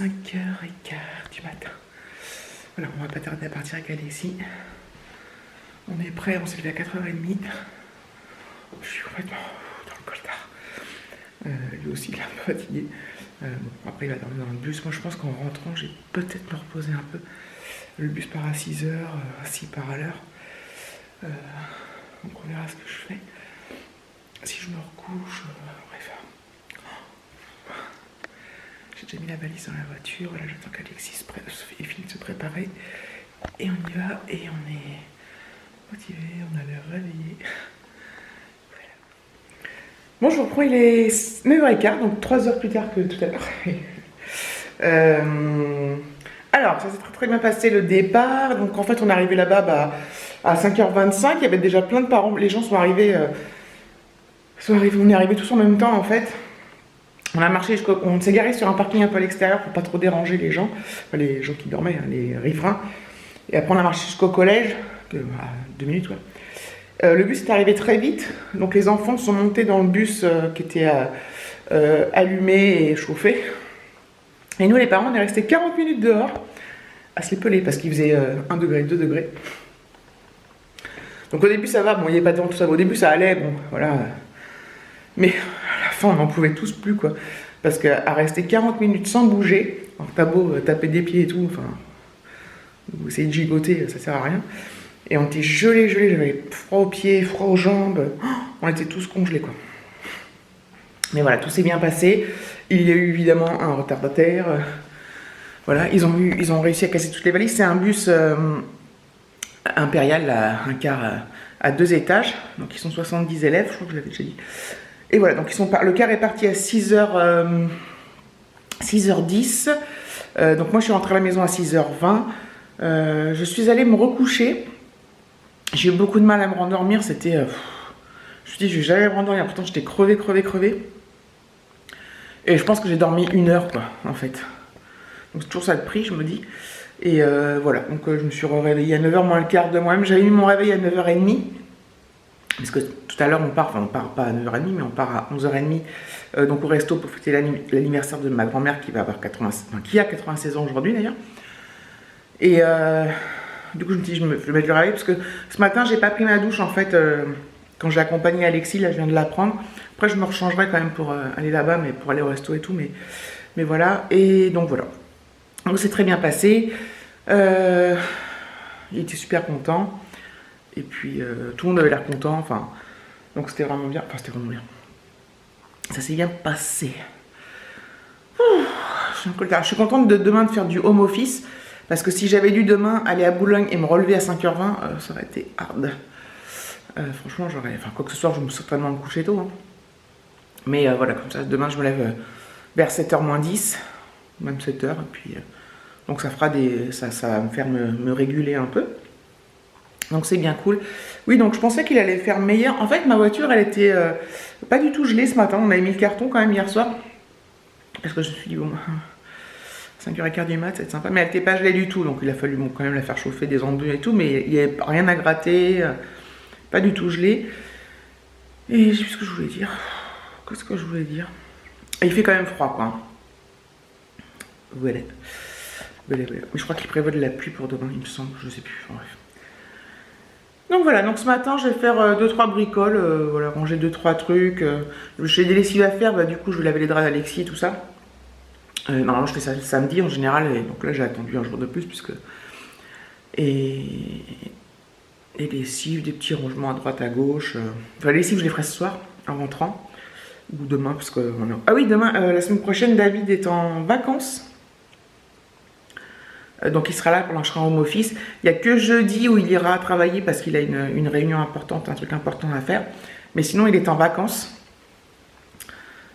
5h15 du matin. Voilà, on va pas tarder à partir avec Alexis. On est prêt, on s'est levé à 4h30. Je suis complètement dans le coltard. Lui aussi, il est un peu fatigué. Bon, après, il va dormir dans le bus. Moi, je pense qu'en rentrant, j'ai peut-être me reposer un peu. Le bus part à 6h, 6 part à l'heure. Donc, on verra ce que je fais. Si je me recouche, bref. J'ai déjà mis la valise dans la voiture. Là, j'attends qu'Alexis finisse de se préparer. Et on y va. Et on est motivé. On a l'air réveillé. Bon, je reprends, il est 9h15, donc 3 heures plus tard que tout à l'heure. Alors, ça s'est très bien passé le départ. Donc, en fait, on est arrivé là-bas à 5h25. Il y avait déjà plein de parents. Les gens sont arrivés. On est arrivés tous en même temps, en fait. On a marché on s'est garé sur un parking un peu à l'extérieur pour pas trop déranger les gens. Enfin, les gens qui dormaient, hein, les riverains. Et après, on a marché jusqu'au collège. 2 minutes, ouais. Le bus est arrivé très vite, donc les enfants sont montés dans le bus qui était allumé et chauffé. Et nous, les parents, on est restés 40 minutes dehors à se les peler parce qu'il faisait 1 degré, 2 degrés. Donc au début, ça va, bon, il n'y avait pas de vent, tout ça. Au début, ça allait, bon, voilà. Mais à la fin, on n'en pouvait tous plus, quoi. Parce qu'à rester 40 minutes sans bouger, alors t'as beau taper des pieds et tout, enfin, vous essayez de gigoter, ça sert à rien. Et on était gelés, j'avais froid aux pieds, froid aux jambes. On était tous congelés, quoi. Mais voilà, tout s'est bien passé. Il y a eu évidemment un retardataire. Voilà, ils ont réussi à casser toutes les valises. C'est un bus impérial, un car à 2 étages. Donc ils sont 70 élèves, je crois que je l'avais déjà dit. Et voilà, donc le car est parti à 6h10. Donc moi je suis rentrée à la maison à 6h20. Je suis allée me recoucher. J'ai eu beaucoup de mal à me rendormir, c'était... je me suis dit, je vais jamais me rendormir, pourtant j'étais crevée. Et je pense que j'ai dormi 1 heure, quoi, en fait. Donc c'est toujours ça de prix, je me dis. Et voilà, donc je me suis réveillée à 9h moins le quart de moi-même. J'avais mis mon réveil à 9h30. Parce que tout à l'heure, on part pas à 9h30, mais on part à 11h30. Donc au resto pour fêter l'anniversaire de ma grand-mère qui a 96 ans aujourd'hui, d'ailleurs. Et... du coup, je me dis, je vais mettre le réveil parce que ce matin, j'ai pas pris ma douche en fait. Quand j'ai accompagné Alexis, là, je viens de la prendre. Après, je me rechangerai quand même pour aller là-bas, mais pour aller au resto et tout. Mais voilà. Et donc, voilà. Donc, c'est très bien passé. Il était super content. Et puis, tout le monde avait l'air content. Enfin, donc, c'était vraiment bien. Enfin, c'était vraiment bien. Ça s'est bien passé. Je suis contente demain de faire du home office. Parce que si j'avais dû demain aller à Boulogne et me relever à 5h20, ça aurait été hard. Franchement, enfin, quoi que ce soit, je me certainement me coucher tôt. Hein. Mais voilà, comme ça, demain, je me lève vers 7h moins 10, même 7h. Et puis, donc, ça fera ça va me faire me réguler un peu. Donc, c'est bien cool. Oui, donc, je pensais qu'il allait faire meilleur. En fait, ma voiture, elle était pas du tout gelée ce matin. On avait mis le carton quand même hier soir. Parce que je me suis dit, bon... 5h15 du mat, c'est sympa, mais elle n'était pas gelée du tout, donc il a fallu quand même la faire chauffer des embûches et tout, mais il n'y avait rien à gratter, pas du tout gelé. Et je sais plus ce que je voulais dire. Qu'est-ce que je voulais dire? Et il fait quand même froid, quoi. Voilà. Mais je crois qu'il prévoit de la pluie pour demain, il me semble, je sais plus. Enfin, bref. Donc voilà, donc ce matin je vais faire 2-3 bricoles, voilà, ranger 2-3 trucs. J'ai des lessives à faire, bah, du coup je vais laver les draps d'Alexis et tout ça. Normalement je fais ça le samedi en général, et donc là j'ai attendu un jour de plus puisque... Et les lessives, des petits rangements à droite à gauche. Enfin les lessives je les ferai ce soir en rentrant. Ou demain parce que... Ah oui, demain, la semaine prochaine David est en vacances. Donc il sera là pendant que je serai en home office. Il n'y a que jeudi où il ira travailler parce qu'il a une réunion importante, un truc important à faire. Mais sinon il est en vacances.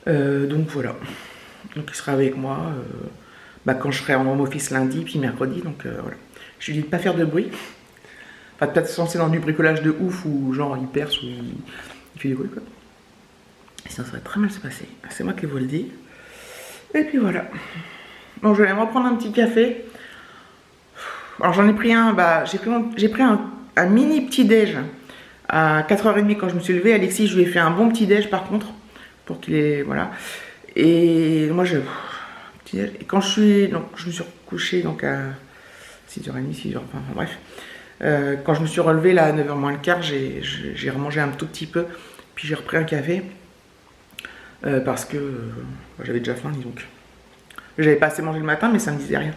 Donc voilà. Donc il sera avec moi quand je serai en home office lundi puis mercredi. Donc voilà. Je lui dis de ne pas faire de bruit. Enfin peut-être se lancer dans du bricolage de ouf ou genre il perce ou il fait du bruit quoi. Sinon ça va très mal se passer. C'est moi qui vous le dis. Et puis voilà. Donc je vais me reprendre un petit café. Alors j'en ai pris un, j'ai pris un mini petit déj à 4h30 quand je me suis levée. Alexis, je lui ai fait un bon petit déj par contre, pour qu'il ait, voilà. Et moi, Et quand je me suis recouchée donc à 6h30, 6h, enfin bref. Quand je me suis relevée là à 9h moins le quart, j'ai remangé un tout petit peu, puis j'ai repris un café parce que j'avais déjà faim, disons. J'avais pas assez mangé le matin, mais ça me disait rien.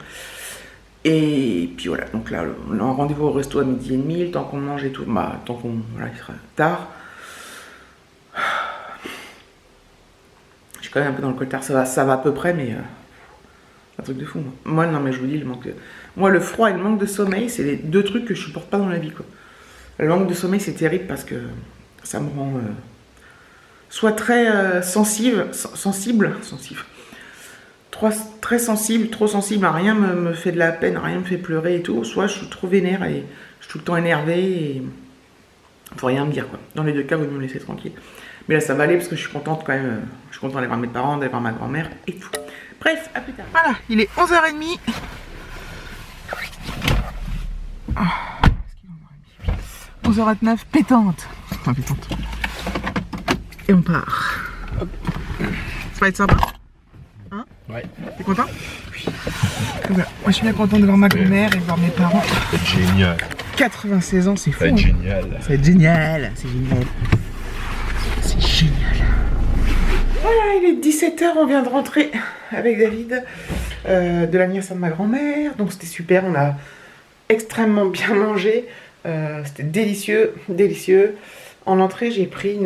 Et puis voilà, donc là, on a un rendez-vous au resto à 12h30, le temps qu'on mange et tout, bah, tant qu'on, voilà, il sera tard. Je suis quand même un peu dans le coltard, ça va à peu près, mais un truc de fou. Moi, non, mais je vous dis, moi, le froid et le manque de sommeil, c'est les deux trucs que je supporte pas dans la vie, quoi. Le manque de sommeil, c'est terrible parce que ça me rend soit très sensible, très sensible, trop sensible, rien me fait de la peine, rien me fait pleurer et tout, soit je suis trop vénère et je suis tout le temps énervée et faut rien me dire, quoi. Dans les deux cas, vous me laissez tranquille. Mais là, ça va aller parce que je suis contente quand même, je suis contente d'aller voir mes parents, d'aller voir ma grand-mère et tout. Bref, à plus tard. Voilà, il est 11h30. Oh, 11h29, pétante. Enfin, pétante. Et on part. Hop. Ça va être sympa. Hein? Ouais. T'es content? Oui. Voilà. Moi, je suis bien contente de voir ma grand-mère et de voir mes parents. Génial. 96 ans, c'est fou. Ça va être génial. Ça va être génial. C'est génial. C'est génial. Voilà, il est 17h, on vient de rentrer avec David de l'anniversaire de ma grand-mère. Donc c'était super, on a extrêmement bien mangé. C'était délicieux, délicieux. En entrée, j'ai pris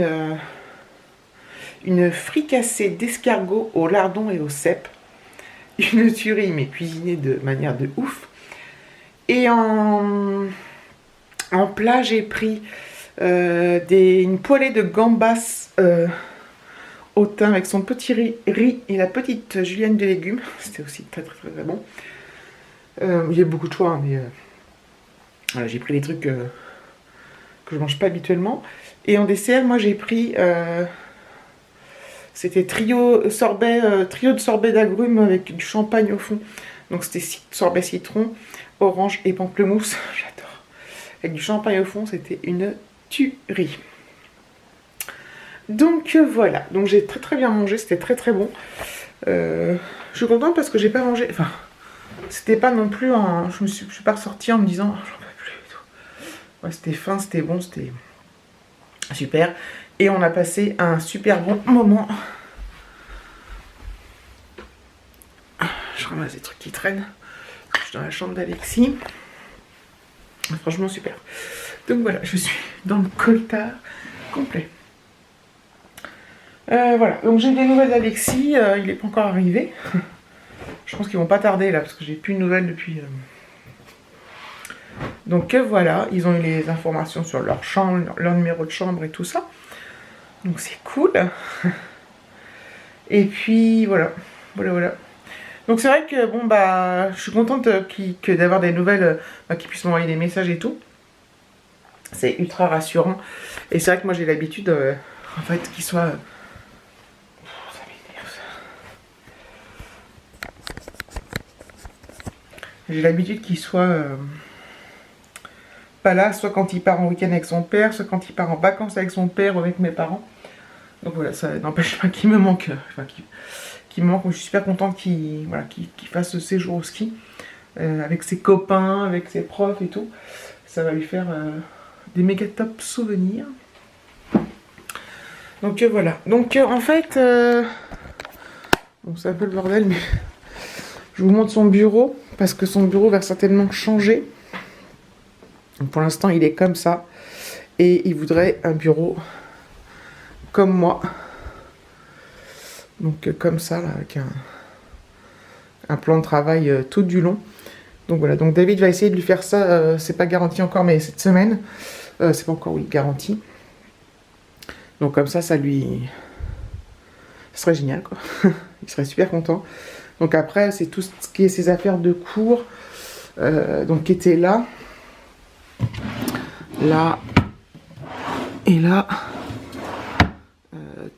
une fricassée d'escargot au lardon et au cèpe. Une tuerie, mais cuisinée de manière de ouf. Et en plat, j'ai pris une poêlée de gambas au thym avec son petit riz et la petite julienne de légumes. C'était aussi très très très, très bon. Il y a beaucoup de choix, hein, mais voilà, j'ai pris des trucs que je mange pas habituellement. Et en dessert, moi j'ai pris c'était trio de sorbet d'agrumes avec du champagne au fond. Donc c'était sorbet citron, orange et pamplemousse. J'adore. Avec du champagne au fond, c'était une tuerie. Donc voilà, donc j'ai très très bien mangé, c'était très très bon. Je suis contente parce que j'ai pas mangé, enfin, c'était pas non plus je suis pas ressortie en me disant, oh, j'en peux plus et tout. Ouais, c'était fin, c'était bon, c'était super. Et on a passé un super bon moment. Je ramasse des trucs qui traînent. Je suis dans la chambre d'Alexis. Franchement super. Donc voilà, je suis dans le coltard complet. Voilà, donc j'ai des nouvelles d'Alexis, il n'est pas encore arrivé. Je pense qu'ils vont pas tarder là, parce que j'ai plus de nouvelles depuis... Donc voilà, ils ont eu les informations sur leur chambre, leur numéro de chambre et tout ça. Donc c'est cool. Et puis voilà, voilà. Donc c'est vrai que bon bah, je suis contente d'avoir des nouvelles, qu'ils puissent m'envoyer des messages et tout. C'est ultra rassurant. Et c'est vrai que moi j'ai l'habitude, en fait, qu'ils soient... J'ai l'habitude qu'il soit pas là, soit quand il part en week-end avec son père, soit quand il part en vacances avec son père ou avec mes parents. Donc voilà, ça n'empêche pas qu'il me manque. Qu'il me manque. Je suis super contente qu'il fasse ce séjour au ski avec ses copains, avec ses profs et tout. Ça va lui faire des méga top souvenirs. Donc voilà. Donc en fait, bon, c'est un peu le bordel, mais je vous montre son bureau. Parce que son bureau va certainement changer. Pour l'instant, il est comme ça. Et il voudrait un bureau comme moi. Donc comme ça, là, avec un plan de travail tout du long. Donc voilà, donc David va essayer de lui faire ça. C'est pas garanti encore, mais cette semaine. C'est pas encore, oui, garanti. Donc comme ça, ça serait génial, quoi. Il serait super content. Donc après, c'est tout ce qui est ses affaires de cours, donc qui étaient là, et là,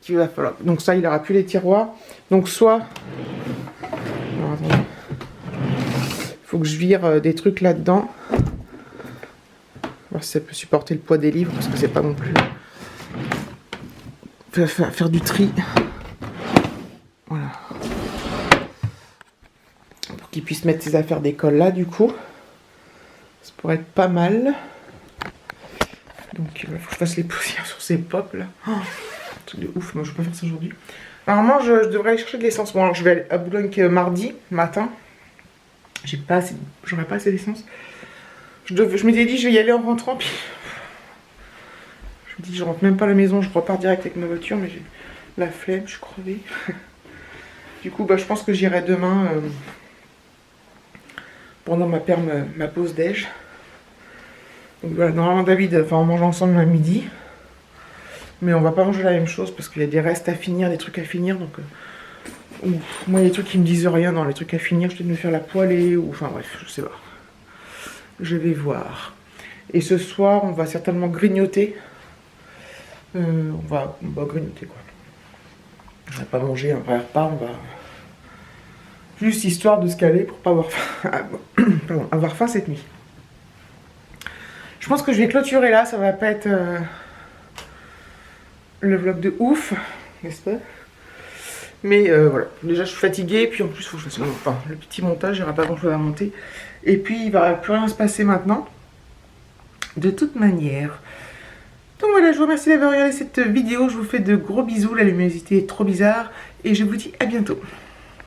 qu'il va falloir. Donc ça, il n'aura plus les tiroirs. Donc soit, alors, attendez, il faut que je vire des trucs là-dedans. Voir si ça peut supporter le poids des livres, parce que c'est pas non plus faire du tri. Voilà. pour qu'il puisse mettre ses affaires d'école là du coup. Ça pourrait être pas mal. Donc il faut que je fasse les poussières sur ces pops là. Oh, truc de ouf, moi je vais pas faire ça aujourd'hui. Normalement je devrais aller chercher de l'essence. Bon alors je vais aller à Boulogne mardi matin. J'aurais pas assez d'essence. Je m'étais dit je vais y aller en rentrant, puis je me dis je rentre même pas à la maison, je repars direct avec ma voiture, mais j'ai la flemme, je suis crevée. Du coup bah je pense que j'irai demain pendant ma pause déj. Donc voilà, normalement David, enfin on mange ensemble à midi. Mais on va pas manger la même chose parce qu'il y a des restes à finir, des trucs à finir. Donc moi il y a des trucs qui me disent rien dans les trucs à finir. Je vais me faire la poêlée ou enfin bref, je sais pas. Je vais voir. Et ce soir on va certainement grignoter. On va grignoter quoi. On va pas manger un vrai repas, on va... Juste histoire de se caler pour pas avoir faim, pardon, avoir faim cette nuit. Je pense que je vais clôturer là, ça va pas être le vlog de ouf, n'est-ce pas? Mais voilà, déjà je suis fatiguée, puis en plus il faut que je fasse le petit montage, il n'y aura pas grand chose à monter. Et puis il va plus rien se passer maintenant, de toute manière. Donc voilà, je vous remercie d'avoir regardé cette vidéo, je vous fais de gros bisous, la luminosité est trop bizarre, et je vous dis à bientôt.